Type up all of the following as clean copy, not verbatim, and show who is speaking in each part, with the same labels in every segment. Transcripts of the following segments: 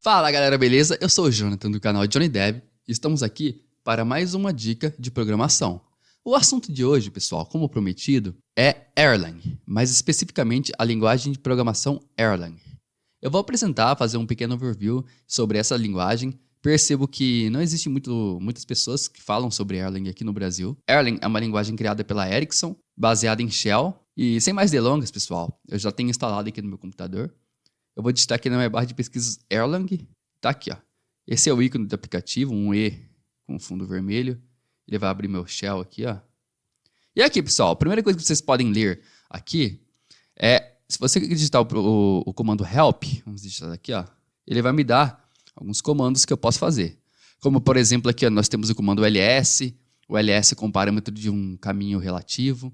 Speaker 1: Fala galera, beleza? Eu sou o Jonathan do canal Johnny Dev e estamos aqui para mais uma dica de programação. O assunto de hoje, pessoal, como prometido, é Erlang, mais especificamente a linguagem de programação Erlang. Eu vou fazer um pequeno overview sobre essa linguagem. Percebo que não existe muitas pessoas que falam sobre Erlang aqui no Brasil. Erlang é uma linguagem criada pela Ericsson, baseada em Shell. E sem mais delongas, pessoal, eu já tenho instalado aqui no meu computador. Eu vou digitar aqui na minha barra de pesquisas Erlang. Tá aqui, ó. Esse é o ícone do aplicativo, um E com fundo vermelho. Ele vai abrir meu shell aqui, ó. E aqui, pessoal, a primeira coisa que vocês podem ler aqui é, se você digitar o comando help, vamos digitar aqui, ó, ele vai me dar alguns comandos que eu posso fazer. Como, por exemplo, aqui ó, nós temos o comando ls, o ls com parâmetro de um caminho relativo,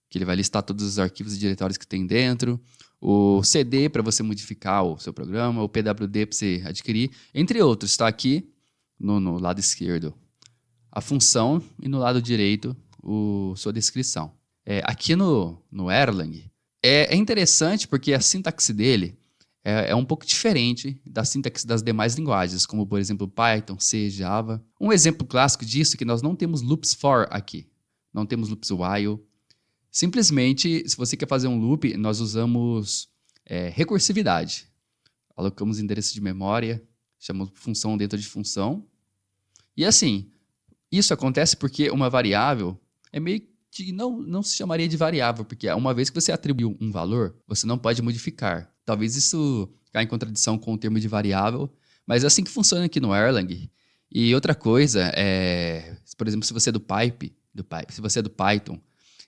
Speaker 1: que ele vai listar todos os arquivos e diretórios que tem dentro, o cd para você modificar o seu programa, o pwd para você adquirir, entre outros. Está aqui no lado esquerdo a função e no lado direito sua descrição. Aqui no Erlang é interessante porque a sintaxe dele é um pouco diferente da sintaxe das demais linguagens, como por exemplo Python, C, Java. Um exemplo clássico disso é que nós não temos loops for aqui, não temos loops while. Simplesmente, se você quer fazer um loop, nós usamos recursividade. Alocamos endereço de memória, chamamos função dentro de função. E assim, isso acontece porque uma variável é meio que não se chamaria de variável, porque uma vez que você atribuiu um valor, você não pode modificar. Talvez isso caia em contradição com o termo de variável, mas é assim que funciona aqui no Erlang. E outra coisa por exemplo, se você é do se você é do Python,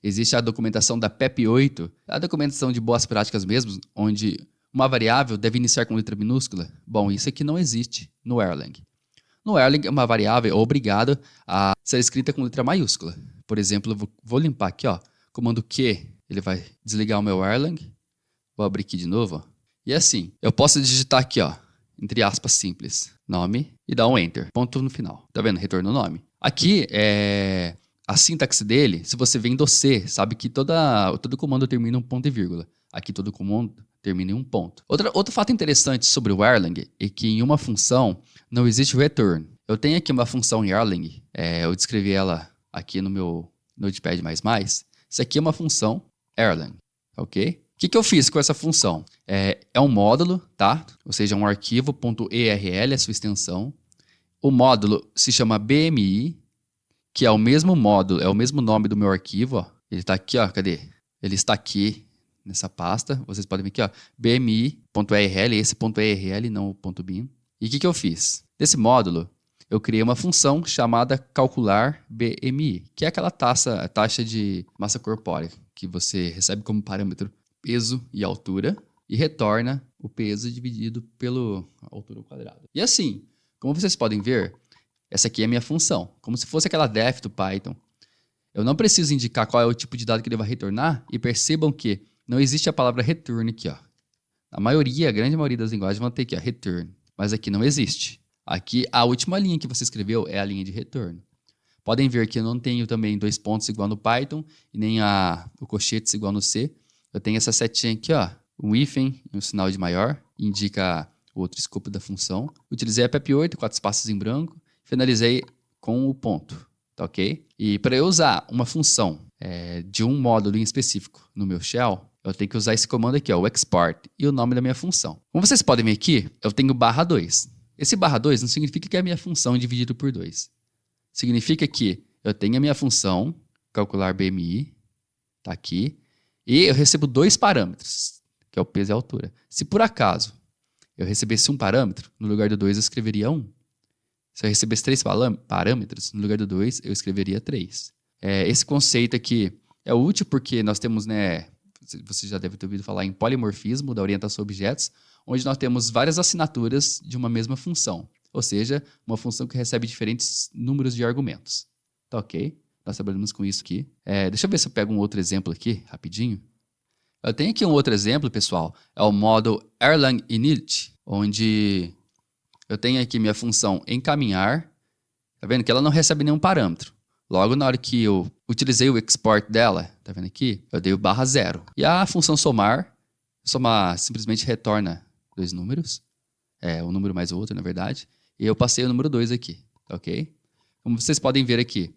Speaker 1: existe a documentação da PEP8, a documentação de boas práticas mesmo, onde uma variável deve iniciar com letra minúscula. Bom, isso aqui não existe no Erlang. No Erlang, uma variável é obrigada a ser escrita com letra maiúscula. Por exemplo, eu vou limpar aqui, ó, comando Q, ele vai desligar o meu Erlang. Vou abrir aqui de novo, ó. E assim, eu posso digitar aqui, ó, entre aspas simples, nome e dar um Enter, ponto no final. Tá vendo? Retorno o nome. Aqui a sintaxe dele, se você vem do C, sabe que todo comando termina em um ponto e vírgula. Aqui todo comando termina em um ponto. Outro fato interessante sobre o Erlang é que em uma função não existe return. Eu tenho aqui uma função em Erlang, eu descrevi ela aqui no meu Notepad++. Isso aqui é uma função Erlang, ok? O que eu fiz com essa função? É um módulo, tá? Ou seja, um arquivo .erl, a sua extensão. O módulo se chama BMI, que é o mesmo módulo, é o mesmo nome do meu arquivo, ó. Ele está aqui, ó, cadê? Ele está aqui nessa pasta, vocês podem ver aqui, ó, bmi.erl, esse .erl, não o .bin. E o que eu fiz? Desse módulo, eu criei uma função chamada calcular BMI, que é aquela taxa de massa corpórea, que você recebe como parâmetro peso e altura, e retorna o peso dividido pela altura ao quadrado. E assim, como vocês podem ver, essa aqui é a minha função, como se fosse aquela def do Python. Eu não preciso indicar qual é o tipo de dado que ele vai retornar, e percebam que não existe a palavra return aqui, ó. A grande maioria das linguagens vão ter aqui, ó, return, mas aqui não existe. Aqui, a última linha que você escreveu é a linha de retorno. Podem ver que eu não tenho também dois pontos igual no Python, e nem o colchetes igual no C. Eu tenho essa setinha aqui, ó, um hífen e um sinal de maior, indica o outro escopo da função. Utilizei a PEP8, 4 espaços em branco, finalizei com o ponto, tá ok? E para eu usar uma função de um módulo em específico no meu shell, eu tenho que usar esse comando aqui, ó, o export, e o nome da minha função. Como vocês podem ver aqui, eu tenho /2. Esse /2 não significa que é a minha função dividida por 2. Significa que eu tenho a minha função, calcular BMI, tá aqui, e eu recebo 2 parâmetros, que é o peso e a altura. Se por acaso eu recebesse um parâmetro, no lugar do 2 eu escreveria 1. Se eu recebesse 3 parâmetros, no lugar do 2, eu escreveria 3. Esse conceito aqui é útil porque nós temos, né, você já deve ter ouvido falar em polimorfismo da orientação a objetos, onde nós temos várias assinaturas de uma mesma função. Ou seja, uma função que recebe diferentes números de argumentos. Tá ok? Nós trabalhamos com isso aqui. Deixa eu ver se eu pego um outro exemplo aqui, rapidinho. Eu tenho aqui um outro exemplo, pessoal. É o modo Erlang init, onde eu tenho aqui minha função encaminhar. Tá vendo que ela não recebe nenhum parâmetro. Logo, na hora que eu utilizei o export dela, tá vendo aqui? Eu dei o /0. E a função somar simplesmente retorna 2 números. um número mais o outro, na verdade. E eu passei o número 2 aqui, ok? Como vocês podem ver aqui,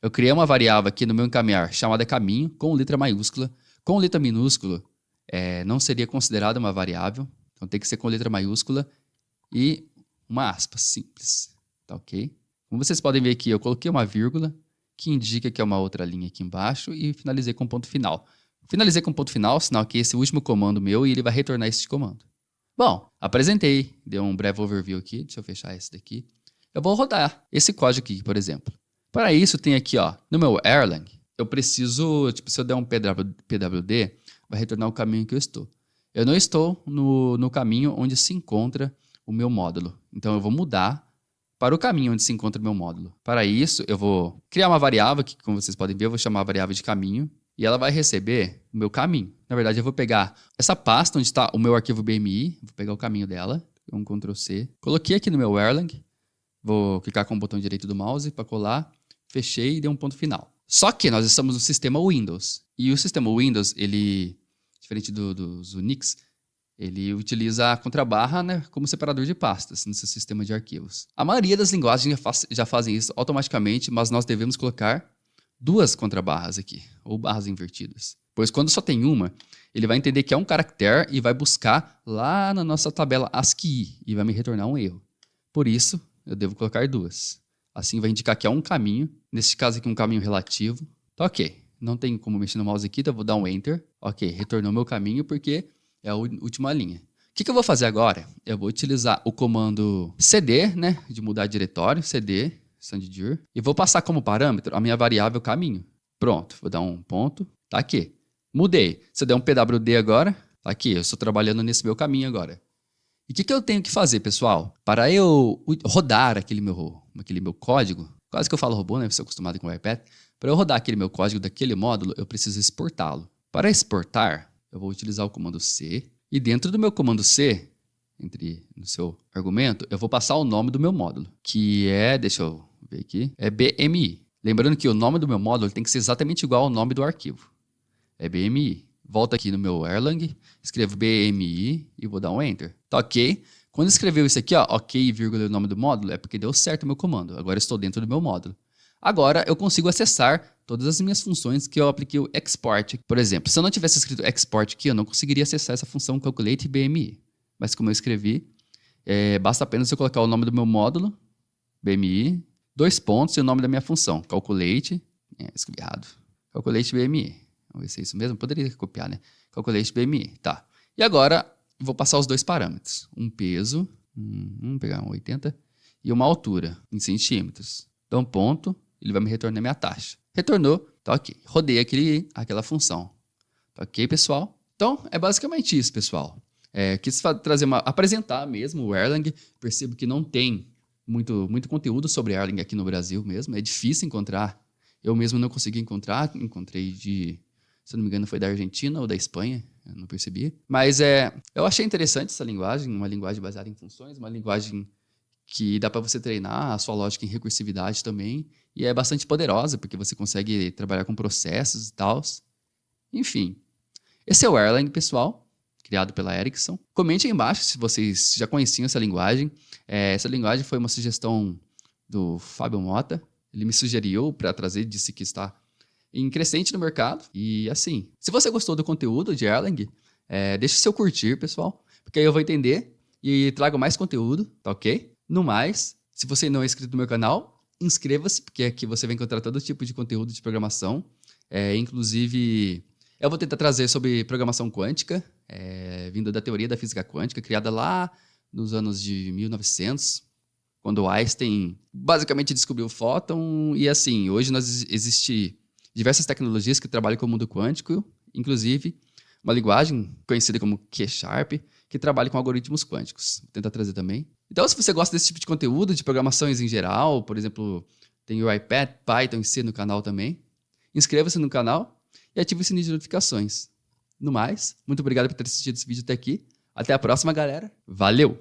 Speaker 1: eu criei uma variável aqui no meu encaminhar chamada caminho, com letra maiúscula. Com letra minúscula, não seria considerada uma variável, então tem que ser com letra maiúscula e uma aspa simples, tá ok? Como vocês podem ver aqui, eu coloquei uma vírgula, que indica que é uma outra linha aqui embaixo, e finalizei com ponto final. Finalizei com ponto final, sinal que esse é o último comando meu e ele vai retornar esse comando. Bom, apresentei, dei um breve overview aqui, deixa eu fechar esse daqui. Eu vou rodar esse código aqui, por exemplo. Para isso, tem aqui, ó, no meu Erlang, eu preciso, se eu der um pwd, vai retornar o caminho que eu estou. Eu não estou no caminho onde se encontra o meu módulo. Então, eu vou mudar para o caminho onde se encontra o meu módulo. Para isso, eu vou criar uma variável, que como vocês podem ver, eu vou chamar a variável de caminho, e ela vai receber o meu caminho. Na verdade, eu vou pegar essa pasta onde está o meu arquivo BMI, vou pegar o caminho dela, um Ctrl C, coloquei aqui no meu Erlang, vou clicar com o botão direito do mouse para colar, fechei e dei um ponto final. Só que nós estamos no sistema Windows, e o sistema Windows, ele, diferente dos Unix, ele utiliza a contrabarra, né, como separador de pastas no seu sistema de arquivos. A maioria das linguagens já fazem isso automaticamente, mas nós devemos colocar 2 contrabarras aqui, ou barras invertidas. Pois quando só tem uma, ele vai entender que é um caractere e vai buscar lá na nossa tabela ASCII e vai me retornar um erro. Por isso, eu devo colocar 2. Assim vai indicar que é um caminho, nesse caso aqui um caminho relativo. Tá ok, não tem como mexer no mouse aqui, então eu vou dar um Enter. Ok, retornou meu caminho porque é a última linha. O que eu vou fazer agora? Eu vou utilizar o comando cd, né, de mudar diretório, cd, sandir, e vou passar como parâmetro a minha variável caminho. Pronto, vou dar um ponto, tá aqui. Mudei. Se eu der um pwd agora, tá aqui, eu estou trabalhando nesse meu caminho agora. E o que eu tenho que fazer, pessoal? Para eu rodar aquele meu código, quase que eu falo robô, né? Eu sou acostumado com o iPad. Para eu rodar aquele meu código daquele módulo, eu preciso exportá-lo. Para exportar, eu vou utilizar o comando C. E dentro do meu comando C, no seu argumento, eu vou passar o nome do meu módulo, que é, deixa eu ver aqui, é BMI. Lembrando que o nome do meu módulo tem que ser exatamente igual ao nome do arquivo. É BMI. Volto aqui no meu Erlang, escrevo BMI e vou dar um Enter. Tá ok? Quando escreveu isso aqui, ó, ok, vírgula, o nome do módulo, é porque deu certo o meu comando. Agora estou dentro do meu módulo. Agora eu consigo acessar todas as minhas funções que eu apliquei o export. Por exemplo, se eu não tivesse escrito export aqui, eu não conseguiria acessar essa função calculate BMI. Mas como eu escrevi, basta apenas eu colocar o nome do meu módulo, BMI, 2 pontos e o nome da minha função, calculate, escrevi errado, calculate BMI. Vamos ver se é isso mesmo. Poderia copiar, né? Calculate BMI. Tá. E agora, vou passar os 2 parâmetros. Um peso, vamos pegar um 80, e uma altura, em centímetros. Então, ponto, ele vai me retornar minha taxa. Retornou, tá ok. Rodei aquela função. Tá ok, pessoal? Então, é basicamente isso, pessoal. Quis apresentar mesmo o Erlang. Percebo que não tem muito conteúdo sobre Erlang aqui no Brasil mesmo. É difícil encontrar. Eu mesmo não consegui encontrar. Encontrei se não me engano, foi da Argentina ou da Espanha, eu não percebi. Mas eu achei interessante essa linguagem, uma linguagem baseada em funções, uma linguagem que dá para você treinar a sua lógica em recursividade também, e é bastante poderosa, porque você consegue trabalhar com processos e tal. Enfim, esse é o Erlang, pessoal, criado pela Ericsson. Comente aí embaixo se vocês já conheciam essa linguagem. Essa linguagem foi uma sugestão do Fábio Mota. Ele me sugeriu para trazer, disse que está em crescente no mercado. E assim, se você gostou do conteúdo de Erlang, deixe seu curtir, pessoal, porque aí eu vou entender e trago mais conteúdo, tá ok? No mais, se você não é inscrito no meu canal, inscreva-se, porque aqui você vai encontrar todo tipo de conteúdo de programação. Inclusive, eu vou tentar trazer sobre programação quântica, vindo da teoria da física quântica, criada lá nos anos de 1900, quando Einstein basicamente descobriu o fóton. E assim, hoje existem diversas tecnologias que trabalham com o mundo quântico, inclusive uma linguagem conhecida como Q#, que trabalha com algoritmos quânticos. Vou tentar trazer também. Então, se você gosta desse tipo de conteúdo, de programações em geral, por exemplo, tem o iPad, Python e C no canal também, inscreva-se no canal e ative o sininho de notificações. No mais, muito obrigado por ter assistido esse vídeo até aqui. Até a próxima, galera. Valeu!